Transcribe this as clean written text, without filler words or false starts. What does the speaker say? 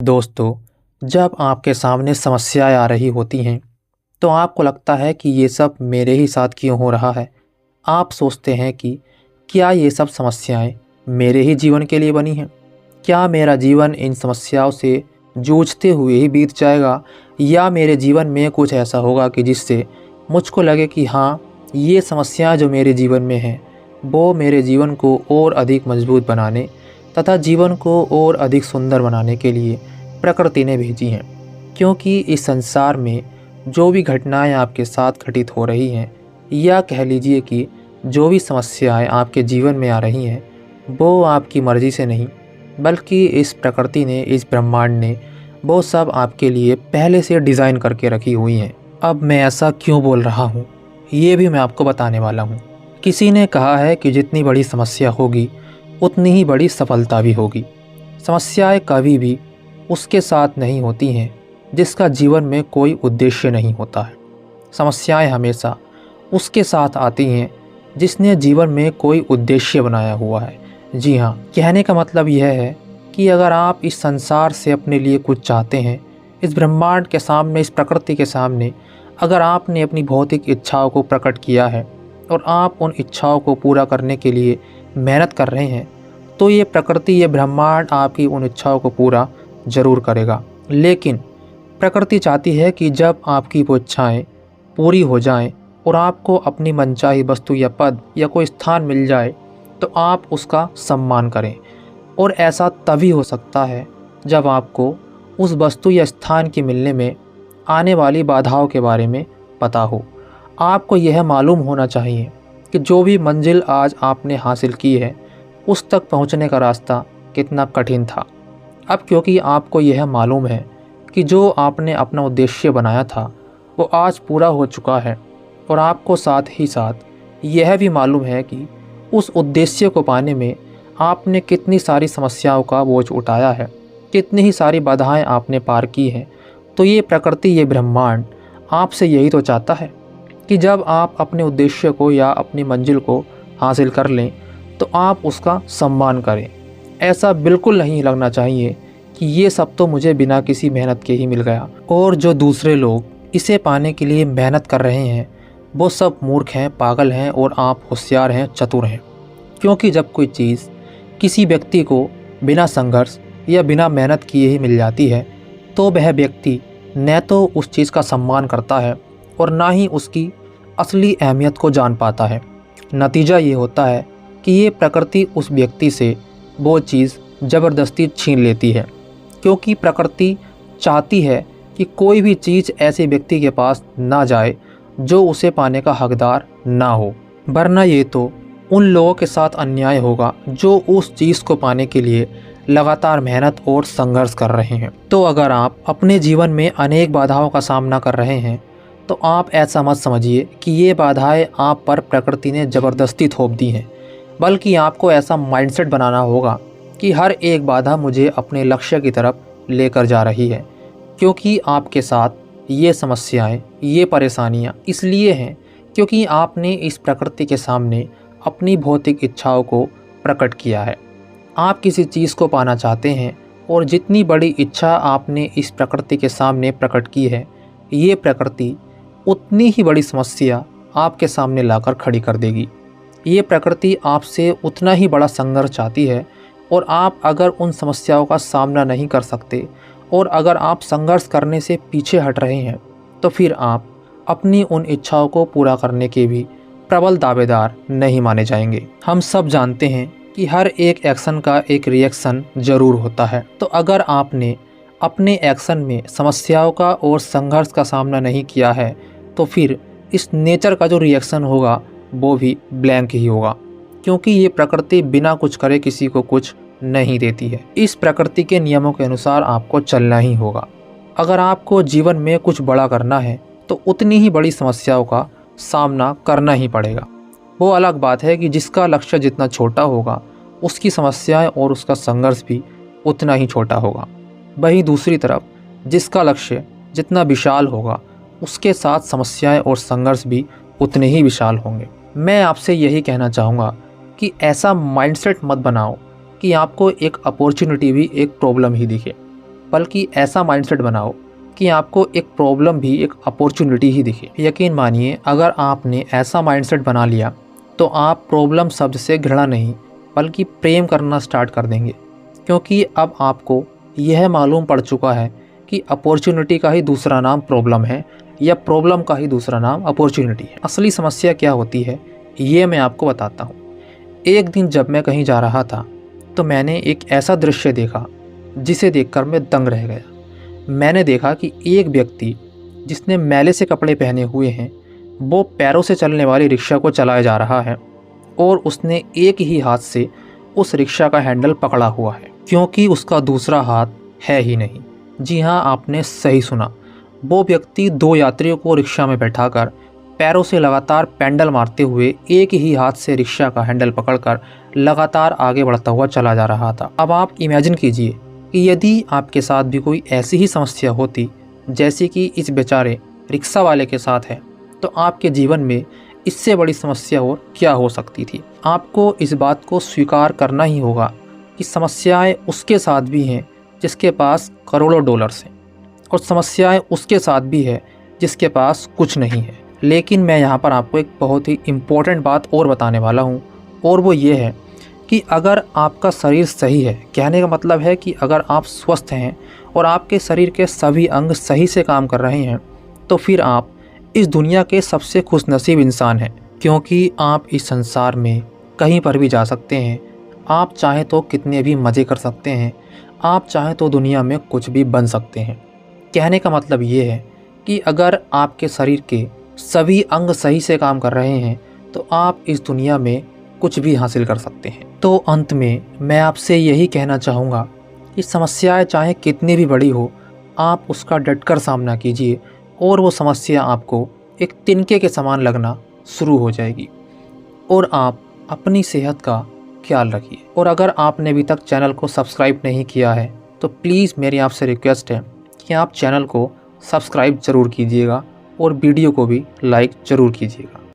दोस्तों, जब आपके सामने समस्याएं आ रही होती हैं तो आपको लगता है कि ये सब मेरे ही साथ क्यों हो रहा है। आप सोचते हैं कि क्या ये सब समस्याएं मेरे ही जीवन के लिए बनी हैं? क्या मेरा जीवन इन समस्याओं से जूझते हुए ही बीत जाएगा, या मेरे जीवन में कुछ ऐसा होगा कि जिससे मुझको लगे कि हाँ, ये समस्याएं जो मेरे जीवन में हैं वो मेरे जीवन को और अधिक मजबूत बनाने तथा जीवन को और अधिक सुंदर बनाने के लिए प्रकृति ने भेजी हैं। क्योंकि इस संसार में जो भी घटनाएं आपके साथ घटित हो रही हैं, या कह लीजिए कि जो भी समस्याएं आपके जीवन में आ रही हैं, वो आपकी मर्ज़ी से नहीं, बल्कि इस प्रकृति ने, इस ब्रह्मांड ने वो सब आपके लिए पहले से डिज़ाइन करके रखी हुई हैं। अब मैं ऐसा क्यों बोल रहा हूँ, ये भी मैं आपको बताने वाला हूँ। किसी ने कहा है कि जितनी बड़ी समस्या होगी उतनी ही बड़ी सफलता भी होगी। समस्याएं कभी भी उसके साथ नहीं होती हैं जिसका जीवन में कोई उद्देश्य नहीं होता है। समस्याएं हमेशा उसके साथ आती हैं जिसने जीवन में कोई उद्देश्य बनाया हुआ है। जी हाँ, कहने का मतलब यह है कि अगर आप इस संसार से अपने लिए कुछ चाहते हैं, इस ब्रह्मांड के सामने, इस प्रकृति के सामने अगर आपने अपनी भौतिक इच्छाओं को प्रकट किया है और आप उन इच्छाओं को पूरा करने के लिए मेहनत कर रहे हैं, तो ये प्रकृति, ये ब्रह्मांड आपकी उन इच्छाओं को पूरा ज़रूर करेगा। लेकिन प्रकृति चाहती है कि जब आपकी वो इच्छाएँ पूरी हो जाएं और आपको अपनी मनचाही वस्तु या पद या कोई स्थान मिल जाए तो आप उसका सम्मान करें। और ऐसा तभी हो सकता है जब आपको उस वस्तु या स्थान के मिलने में आने वाली बाधाओं के बारे में पता हो। आपको यह मालूम होना चाहिए कि जो भी मंजिल आज आपने हासिल की है, उस तक पहुंचने का रास्ता कितना कठिन था। अब क्योंकि आपको यह मालूम है कि जो आपने अपना उद्देश्य बनाया था वो आज पूरा हो चुका है, और आपको साथ ही साथ यह भी मालूम है कि उस उद्देश्य को पाने में आपने कितनी सारी समस्याओं का बोझ उठाया है, कितनी ही सारी बाधाएं आपने पार की हैं, तो ये प्रकृति, ये ब्रह्मांड आपसे यही तो चाहता है कि जब आप अपने उद्देश्य को या अपनी मंजिल को हासिल कर लें तो आप उसका सम्मान करें। ऐसा बिल्कुल नहीं लगना चाहिए कि ये सब तो मुझे बिना किसी मेहनत के ही मिल गया, और जो दूसरे लोग इसे पाने के लिए मेहनत कर रहे हैं वो सब मूर्ख हैं, पागल हैं, और आप होशियार हैं, चतुर हैं। क्योंकि जब कोई चीज़ किसी व्यक्ति को बिना संघर्ष या बिना मेहनत किए ही मिल जाती है तो वह व्यक्ति न तो उस चीज़ का सम्मान करता है और ना ही उसकी असली अहमियत को जान पाता है। नतीजा ये होता है कि ये प्रकृति उस व्यक्ति से वो चीज़ ज़बरदस्ती छीन लेती है, क्योंकि प्रकृति चाहती है कि कोई भी चीज़ ऐसे व्यक्ति के पास ना जाए जो उसे पाने का हकदार ना हो, वरना ये तो उन लोगों के साथ अन्याय होगा जो उस चीज़ को पाने के लिए लगातार मेहनत और संघर्ष कर रहे हैं। तो अगर आप अपने जीवन में अनेक बाधाओं का सामना कर रहे हैं तो आप ऐसा मत समझिए कि ये बाधाएं आप पर प्रकृति ने ज़बरदस्ती थोप दी हैं, बल्कि आपको ऐसा माइंडसेट बनाना होगा कि हर एक बाधा मुझे अपने लक्ष्य की तरफ लेकर जा रही है। क्योंकि आपके साथ ये समस्याएं, ये परेशानियां इसलिए हैं क्योंकि आपने इस प्रकृति के सामने अपनी भौतिक इच्छाओं को प्रकट किया है। आप किसी चीज़ को पाना चाहते हैं, और जितनी बड़ी इच्छा आपने इस प्रकृति के सामने प्रकट की है, ये प्रकृति उतनी ही बड़ी समस्या आपके सामने लाकर खड़ी कर देगी। ये प्रकृति आपसे उतना ही बड़ा संघर्ष चाहती है, और आप अगर उन समस्याओं का सामना नहीं कर सकते और अगर आप संघर्ष करने से पीछे हट रहे हैं, तो फिर आप अपनी उन इच्छाओं को पूरा करने के भी प्रबल दावेदार नहीं माने जाएंगे। हम सब जानते हैं कि हर एक एक्शन का एक रिएक्शन ज़रूर होता है। तो अगर आपने अपने एक्शन में समस्याओं का और संघर्ष का सामना नहीं किया है तो फिर इस नेचर का जो रिएक्शन होगा वो भी ब्लैंक ही होगा, क्योंकि ये प्रकृति बिना कुछ करे किसी को कुछ नहीं देती है। इस प्रकृति के नियमों के अनुसार आपको चलना ही होगा। अगर आपको जीवन में कुछ बड़ा करना है तो उतनी ही बड़ी समस्याओं का सामना करना ही पड़ेगा। वो अलग बात है कि जिसका लक्ष्य जितना छोटा होगा उसकी समस्याएं और उसका संघर्ष भी उतना ही छोटा होगा। वहीं दूसरी तरफ जिसका लक्ष्य जितना विशाल होगा उसके साथ समस्याएं और संघर्ष भी उतने ही विशाल होंगे। मैं आपसे यही कहना चाहूँगा कि ऐसा माइंडसेट मत बनाओ कि आपको एक अपॉर्चुनिटी भी एक प्रॉब्लम ही दिखे। बल्कि ऐसा माइंडसेट बनाओ कि आपको एक प्रॉब्लम भी एक अपॉर्चुनिटी ही दिखे। यकीन मानिए, अगर आपने ऐसा माइंडसेट बना लिया तो आप प्रॉब्लम शब्द से घृणा नहीं बल्कि प्रेम करना स्टार्ट कर देंगे, क्योंकि अब आपको यह मालूम पड़ चुका है कि अपॉर्चुनिटी का ही दूसरा नाम प्रॉब्लम है या प्रॉब्लम का ही दूसरा नाम अपॉर्चुनिटी है। असली समस्या क्या होती है ये मैं आपको बताता हूँ। एक दिन जब मैं कहीं जा रहा था तो मैंने एक ऐसा दृश्य देखा जिसे देखकर मैं दंग रह गया। मैंने देखा कि एक व्यक्ति जिसने मैले से कपड़े पहने हुए हैं वो पैरों से चलने वाली रिक्शा को चलाया जा रहा है और उसने एक ही हाथ से उस रिक्शा का हैंडल पकड़ा हुआ है, क्योंकि उसका दूसरा हाथ है ही नहीं। जी हाँ, आपने सही सुना। वो व्यक्ति 2 यात्रियों को रिक्शा में बैठाकर पैरों से लगातार पेडल मारते हुए एक ही हाथ से रिक्शा का हैंडल पकड़कर लगातार आगे बढ़ता हुआ चला जा रहा था। अब आप इमेजिन कीजिए कि यदि आपके साथ भी कोई ऐसी ही समस्या होती जैसे कि इस बेचारे रिक्शा वाले के साथ है, तो आपके जीवन में इससे बड़ी समस्या और क्या हो सकती थी। आपको इस बात को स्वीकार करना ही होगा कि समस्याएं उसके साथ भी हैं जिसके पास करोड़ों डॉलर्स हैं, और समस्याएं उसके साथ भी है जिसके पास कुछ नहीं है। लेकिन मैं यहाँ पर आपको एक बहुत ही इम्पोर्टेंट बात और बताने वाला हूँ, और वो ये है कि अगर आपका शरीर सही है, कहने का मतलब है कि अगर आप स्वस्थ हैं और आपके शरीर के सभी अंग सही से काम कर रहे हैं, तो फिर आप इस दुनिया के सबसे खुशनसीब इंसान हैं, क्योंकि आप इस संसार में कहीं पर भी जा सकते हैं। आप चाहें तो कितने भी मज़े कर सकते हैं, आप चाहें तो दुनिया में कुछ भी बन सकते हैं। कहने का मतलब ये है कि अगर आपके शरीर के सभी अंग सही से काम कर रहे हैं तो आप इस दुनिया में कुछ भी हासिल कर सकते हैं। तो अंत में मैं आपसे यही कहना चाहूँगा कि समस्याएं चाहे कितनी भी बड़ी हो, आप उसका डटकर सामना कीजिए और वो समस्या आपको एक तिनके के समान लगना शुरू हो जाएगी। और आप अपनी सेहत का ख्याल रखिए। और अगर आपने अभी तक चैनल को सब्सक्राइब नहीं किया है तो प्लीज़ मेरी आपसे रिक्वेस्ट है कि आप चैनल को सब्सक्राइब ज़रूर कीजिएगा और वीडियो को भी लाइक ज़रूर कीजिएगा।